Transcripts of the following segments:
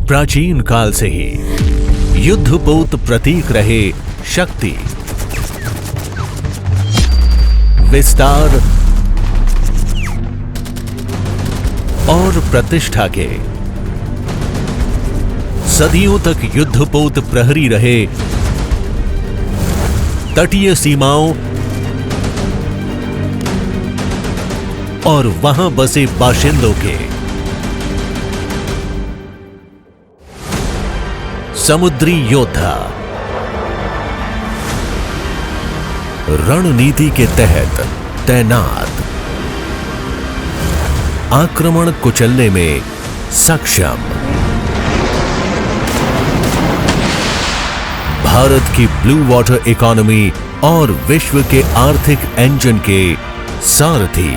प्राचीन काल से ही युद्धपोत प्रतीक रहे शक्ति, विस्तार और प्रतिष्ठा के। सदियों तक युद्धपोत प्रहरी रहे तटीय सीमाओं और वहां बसे बाशिंदों के। समुद्री योद्धा रणनीति के तहत तैनात, आक्रमण कुचलने में सक्षम। भारत की ब्लू वाटर इकोनॉमी और विश्व के आर्थिक इंजन के सारथी।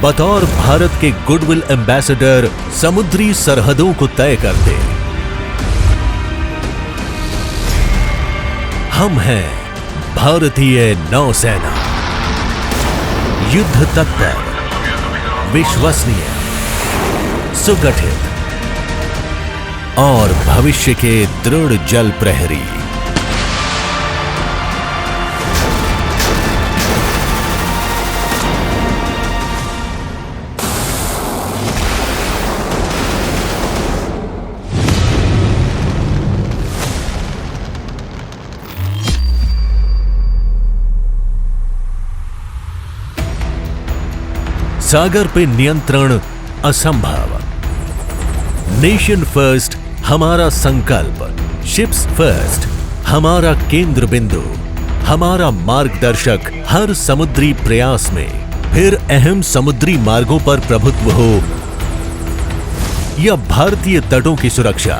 बतौर भारत के गुडविल एम्बेसडर समुद्री सरहदों को तय करते हम हैं भारतीय नौसेना। युद्ध तत्पर, विश्वसनीय, सुगठित और भविष्य के दृढ़ जल प्रहरी। सागर पे नियंत्रण असंभव। नेशन फर्स्ट हमारा संकल्प, शिप्स फर्स्ट हमारा केंद्र बिंदु, हमारा मार्गदर्शक हर समुद्री प्रयास में। फिर अहम समुद्री मार्गों पर प्रभुत्व हो या भारतीय तटों की सुरक्षा,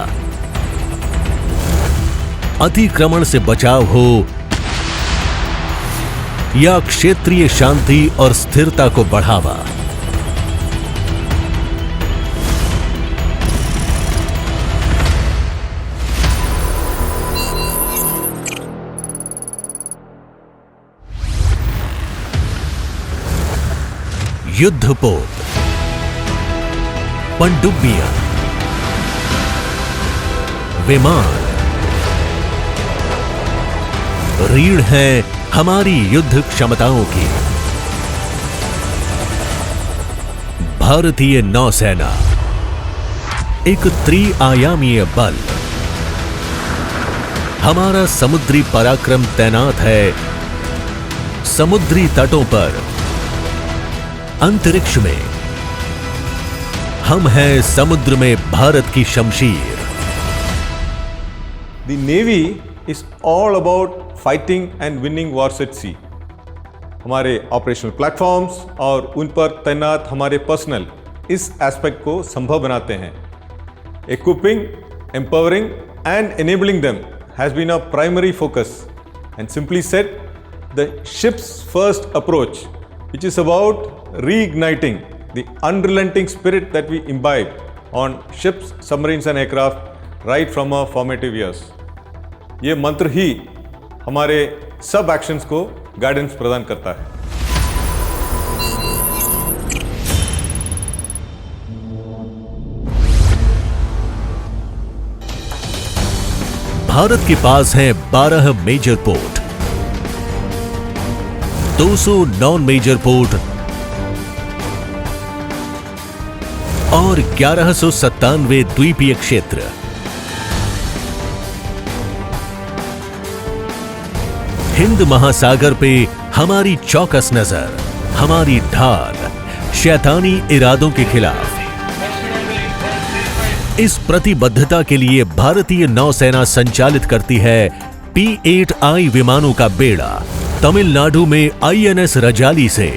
अतिक्रमण से बचाव हो या क्षेत्रीय शांति और स्थिरता को बढ़ावा, युद्धपोत, पनडुब्बियां, विमान, रीढ़ हैं हमारी युद्ध क्षमताओं की। भारतीय नौसेना एक त्रिआयामीय बल। हमारा समुद्री पराक्रम तैनात है समुद्री तटों पर, अंतरिक्ष में। हम हैं समुद्र में भारत की शमशीर। The Navy is all about fighting and winning wars at sea. हमारे ऑपरेशनल प्लेटफॉर्म्स और उन पर तैनात हमारे पर्सनल इस एस्पेक्ट को संभव बनाते हैं। Equipping, empowering and enabling them has been a primary focus, and simply said, the ship's first approach, which is about reigniting the unrelenting spirit that we imbibe on ships, submarines and aircraft right from our formative years. ये मंत्र ही हमारे सब actions को guidance प्रदान करता है। भारत के पास हैं 12 major port, 200 non major port और 1197 द्वीपीय क्षेत्र। हिंद महासागर पे हमारी चौकस नजर, हमारी ढाल शैतानी इरादों के खिलाफ। इस प्रतिबद्धता के लिए भारतीय नौसेना संचालित करती है P-8I विमानों का बेड़ा तमिलनाडु में INS रजाली से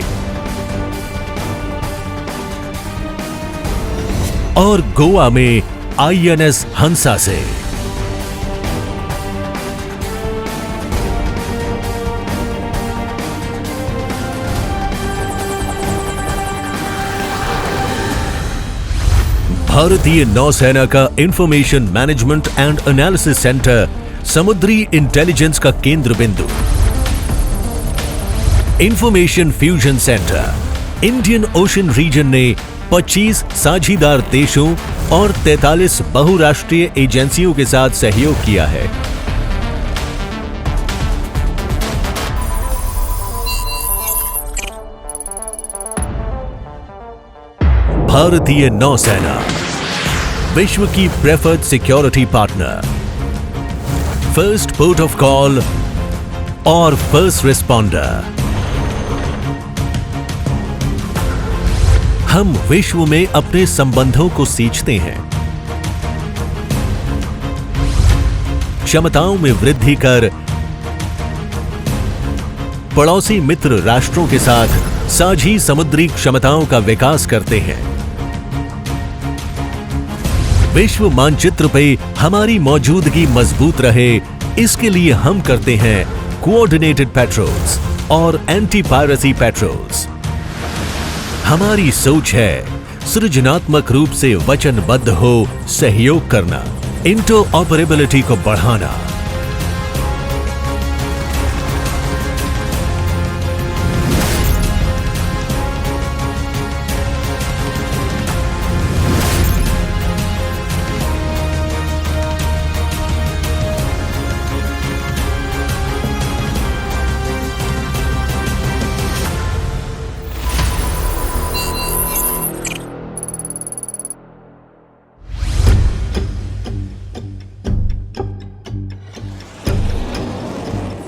और गोवा में INS हंसा से। भारतीय नौसेना का information management and analysis centre समुद्री इंटेलिजेंस का केंद्र बिंदु। Information fusion centre Indian Ocean region ने 25 साझीदार देशों और 43 बहुराष्ट्रीय एजेंसियों के साथ सहयोग किया है। भारतीय नौसेना विश्व की preferred security partner, first port of call और फर्स्ट रिस्पॉन्डर। हम विश्व में अपने संबंधों को सींचते हैं, क्षमताओं में वृद्धि कर पड़ोसी मित्र राष्ट्रों के साथ साझी समुद्री क्षमताओं का विकास करते हैं। विश्व मानचित्र पे हमारी मौजूदगी मजबूत रहे, इसके लिए हम करते हैं कोऑर्डिनेटेड पेट्रोल्स और एंटी पायरेसी पेट्रोल्स। हमारी सोच है सृजनात्मक रूप से वचनबद्ध हो सहयोग करना, इंटरऑपरेबिलिटी को बढ़ाना।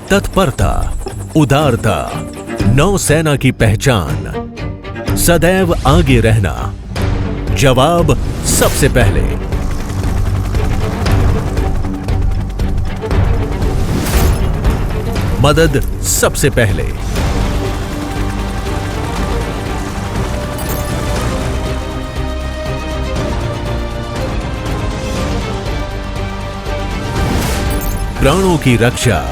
तत्परता, उदारता, नौसेना की पहचान, सदैव आगे रहना, जवाब सबसे पहले। मदद सबसे पहले। प्राणों की रक्षा,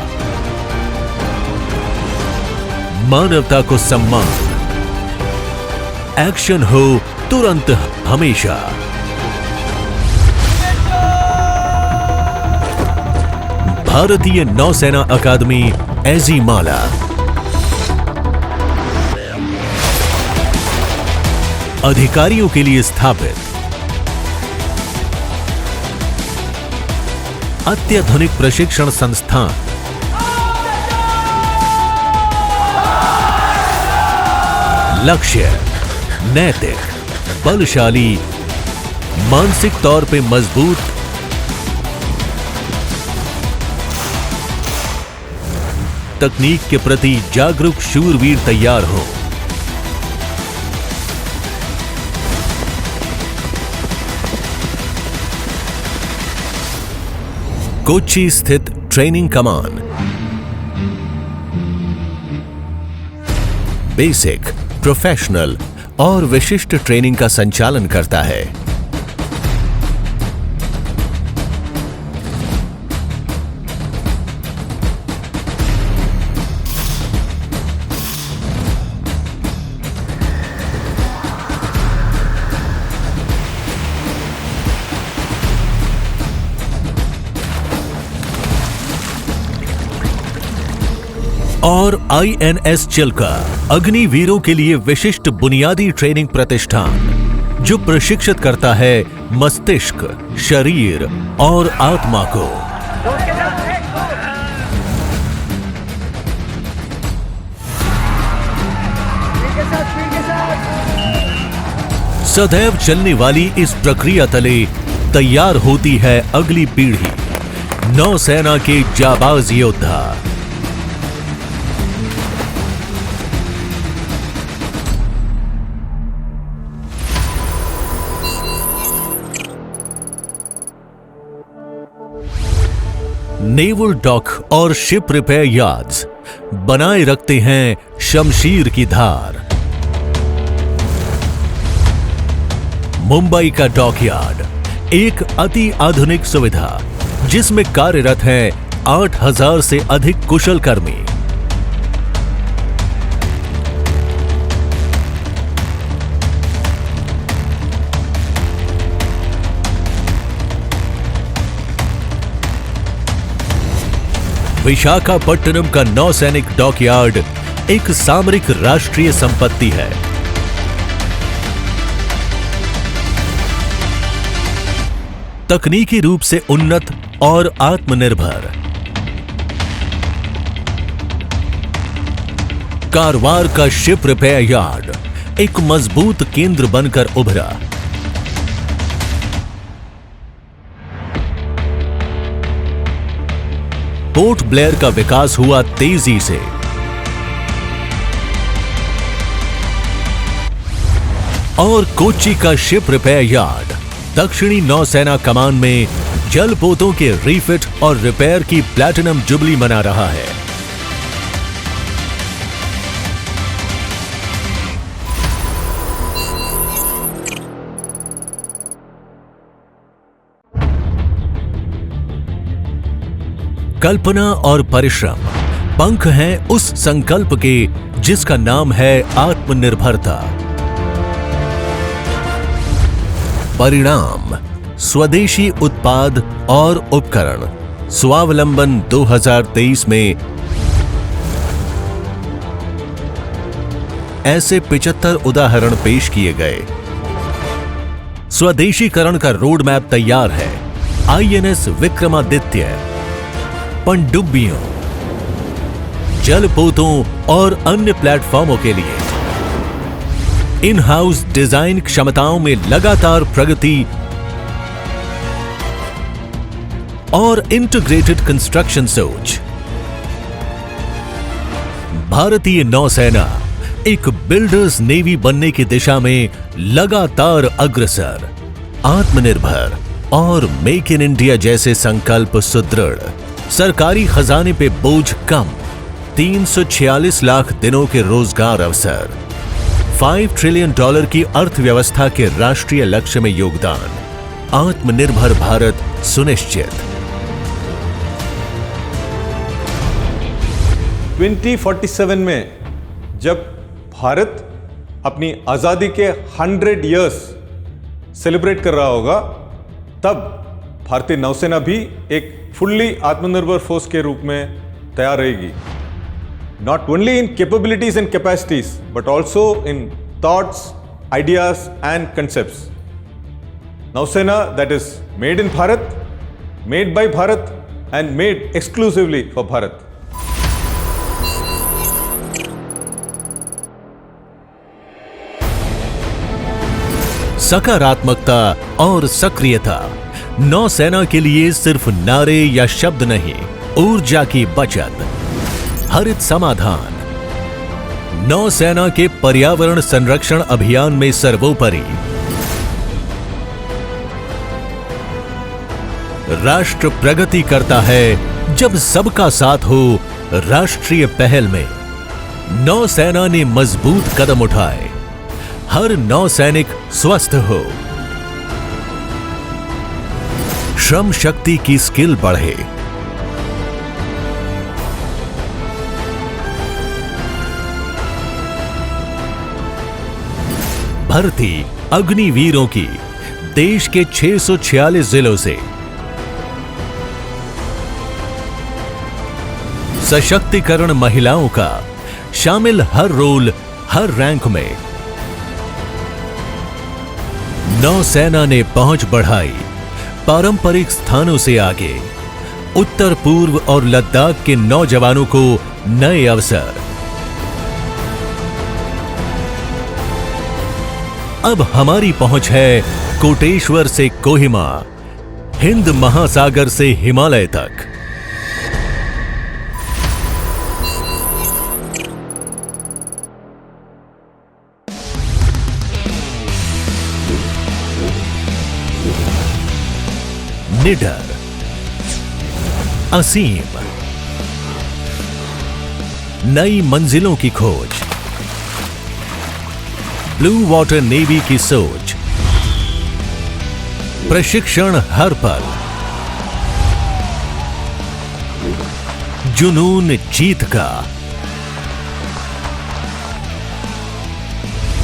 मानवता को सम्मान, एक्शन हो तुरंत हमेशा। भारतीय नौसेना अकादमी एजीमाला। अधिकारियों के लिए स्थापित अत्याधुनिक प्रशिक्षण संस्थान। लक्ष्य नैतिक, बलशाली, मानसिक तौर पे मजबूत, तकनीक के प्रति जागरूक शूरवीर तैयार हो। कोच्चि स्थित ट्रेनिंग कमान बेसिक, प्रोफेशनल और विशिष्ट ट्रेनिंग का संचालन करता है। और INS चिल्का अग्निवीरों के लिए विशिष्ट बुनियादी ट्रेनिंग प्रतिष्ठान जो प्रशिक्षित करता है मस्तिष्क, शरीर और आत्मा को। सदैव चलने वाली इस प्रक्रिया तले तैयार होती है अगली पीढ़ी, नौसेना के जाबाज योद्धा। नेवल डॉक और शिप रिपेयर यार्ड्स बनाए रखते हैं शमशीर की धार। मुंबई का डॉकयार्ड एक अति आधुनिक सुविधा जिसमें कार्यरत हैं 8000 से अधिक कुशल कर्मी। विशाखापट्टनम का नौसैनिक डॉकयार्ड एक सामरिक राष्ट्रीय संपत्ति है। तकनीकी रूप से उन्नत और आत्मनिर्भर। कारवार का शिप रिपेयर यार्ड एक मजबूत केंद्र बनकर उभरा। पोर्ट ब्लेयर का विकास हुआ तेजी से। और कोच्चि का शिप रिपेयर यार्ड दक्षिणी नौसेना कमान में जलपोतों के रीफिट और रिपेयर की प्लैटिनम जुबली मना रहा है। कल्पना और परिश्रम पंख हैं उस संकल्प के जिसका नाम है आत्मनिर्भरता। परिणाम स्वदेशी उत्पाद और उपकरण। स्वावलंबन 2023 में ऐसे 75 उदाहरण पेश किए गए। स्वदेशीकरण का रोड मैप तैयार है। आईएनएस विक्रमादित्य, पनडुब्बियों, जलपोतों और अन्य प्लेटफॉर्मों के लिए इन हाउस डिजाइन क्षमताओं में लगातार प्रगति और इंटीग्रेटेड कंस्ट्रक्शन सोच। भारतीय नौसेना एक बिल्डर्स नेवी बनने की दिशा में लगातार अग्रसर। आत्मनिर्भर और मेक इन इंडिया जैसे संकल्प सुदृढ़। सरकारी खजाने पे बोझ कम। 346 लाख दिनों के रोजगार अवसर। $5 ट्रिलियन की अर्थव्यवस्था के राष्ट्रीय लक्ष्य में योगदान। आत्मनिर्भर भारत सुनिश्चित। 2047 में जब भारत अपनी आजादी के 100 इयर्स सेलिब्रेट कर रहा होगा, तब भारतीय नौसेना भी एक फुल्ली आत्मनिर्भर फोर्स के रूप में तैयार रहेगी। Not only in capabilities and capacities, but also in thoughts, ideas and concepts. Nausena that is made in Bharat, made by Bharat and made exclusively for Bharat. सकारात्मकता और सक्रियता नौसेना के लिए सिर्फ नारे या शब्द नहीं, ऊर्जा की बचत। हरित समाधान नौसेना के पर्यावरण संरक्षण अभियान में सर्वोपरि। राष्ट्र प्रगति करता है जब सबका साथ हो। राष्ट्रीय पहल में नौसेना ने मजबूत कदम उठाए। हर नौसैनिक स्वस्थ हो। श्रम शक्ति की स्किल बढ़े। भर्ती अग्निवीरों की देश के 646 जिलों से। सशक्तिकरण महिलाओं का शामिल हर रोल, हर रैंक में। नौसेना ने पहुंच बढ़ाई पारंपरिक स्थानों से आगे। उत्तर पूर्व और लद्दाख के नौजवानों को नए अवसर। अब हमारी पहुंच है कोटेश्वर से कोहिमा, हिंद महासागर से हिमालय तक। निडर, असीम, नई मंजिलों की खोज। ब्लू वाटर नेवी की सोच। प्रशिक्षण हर पल। जुनून जीत का।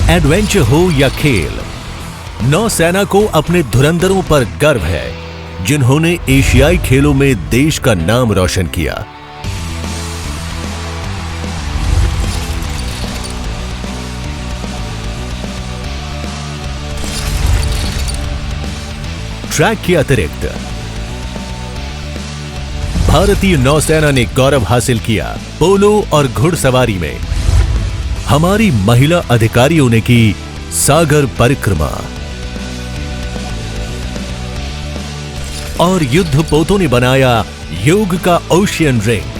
एडवेंचर हो या खेल, नौसेना को अपने धुरंधरों पर गर्व है जिन्होंने एशियाई खेलों में देश का नाम रोशन किया। ट्रैक के अतिरिक्त भारतीय नौसेना ने गौरव हासिल किया पोलो और घुड़सवारी में। हमारी महिला अधिकारियों ने की सागर परिक्रमा और युद्धपोतों ने बनाया योग का ओशियन रिंग।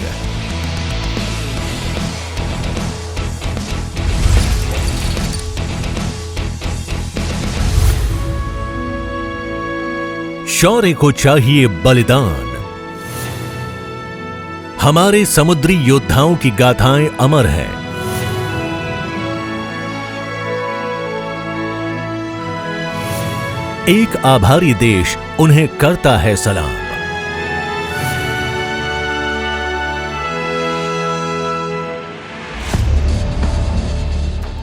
शौर्य को चाहिए बलिदान। हमारे समुद्री योद्धाओं की गाथाएं अमर हैं। एक आभारी देश उन्हें करता है सलाम।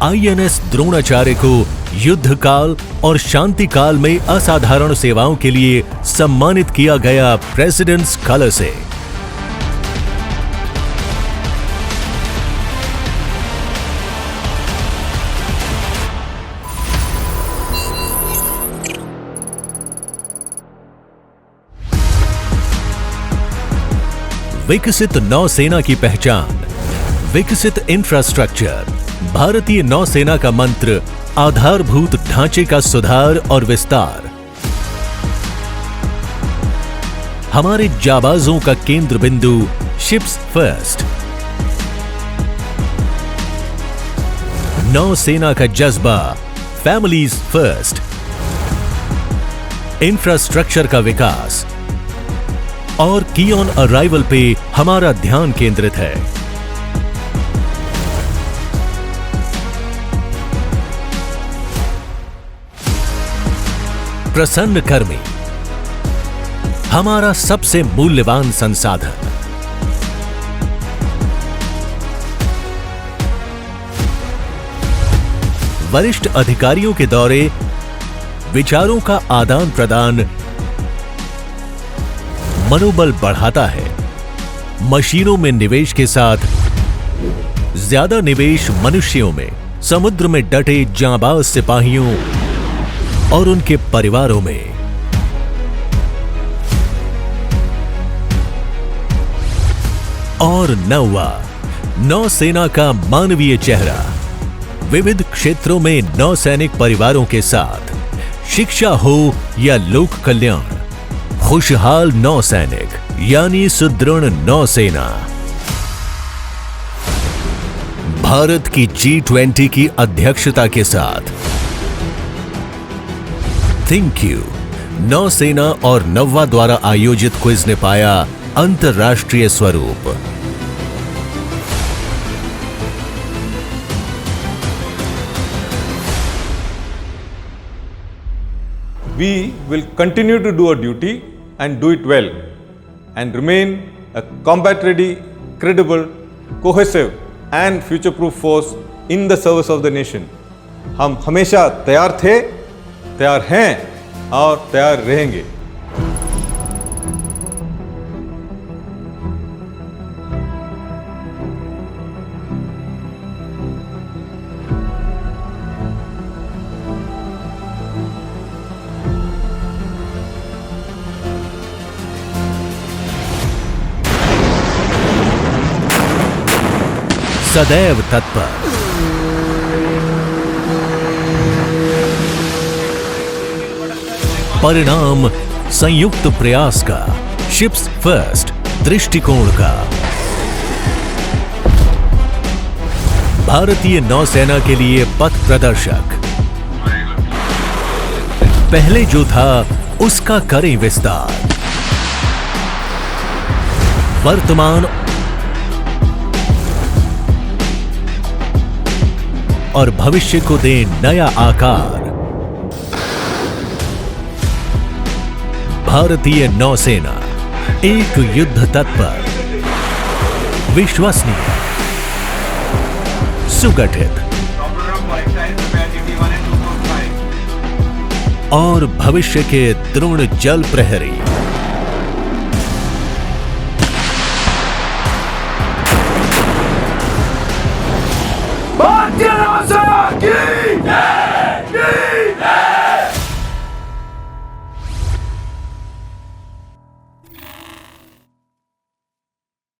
आईएनएस द्रोणाचार्य को युद्ध काल और शांति काल में असाधारण सेवाओं के लिए सम्मानित किया गया प्रेसिडेंट्स कलर से। विकसित नौसेना की पहचान, विकसित इंफ्रास्ट्रक्चर। भारतीय नौसेना का मंत्र आधारभूत ढांचे का सुधार और विस्तार। हमारे जाबाजों का केंद्र बिंदु शिप्स फर्स्ट। नौसेना का जज्बा फैमिलीज फर्स्ट। इंफ्रास्ट्रक्चर का विकास और की ऑन अराइवल पे हमारा ध्यान केंद्रित है। प्रसन्न कर्मी हमारा सबसे मूल्यवान संसाधन। वरिष्ठ अधिकारियों के दौरे विचारों का आदान प्रदान मनोबल बढ़ाता है। मशीनों में निवेश के साथ ज्यादा निवेश मनुष्यों में, समुद्र में डटे जांबाज सिपाहियों और उनके परिवारों में। और नौवा, नौसेना का मानवीय चेहरा। विविध क्षेत्रों में नौसैनिक परिवारों के साथ, शिक्षा हो या लोक कल्याण, खुशहाल नौसैनिक यानी सुदृढ़ नौसेना। भारत की G20 की अध्यक्षता के साथ थिंक यू नौसेना और नौवा द्वारा आयोजित क्विज ने पाया अंतरराष्ट्रीय स्वरूप। We will continue to do our duty and do it well and remain a combat ready, credible, cohesive and future proof force in the service of the nation. हम हमेशा तैयार थे, तैयार हैं और तैयार रहेंगे। सदैव तत्पर। परिणाम संयुक्त प्रयास का, शिप्स फर्स्ट दृष्टिकोण का। भारतीय नौसेना के लिए पथ प्रदर्शक। पहले जो था उसका करें विस्तार। वर्तमान और भविष्य को दें नया आकार। भारतीय नौसेना एक युद्ध तत्पर, विश्वसनीय, सुगठित और भविष्य के दृढ़ जल प्रहरी।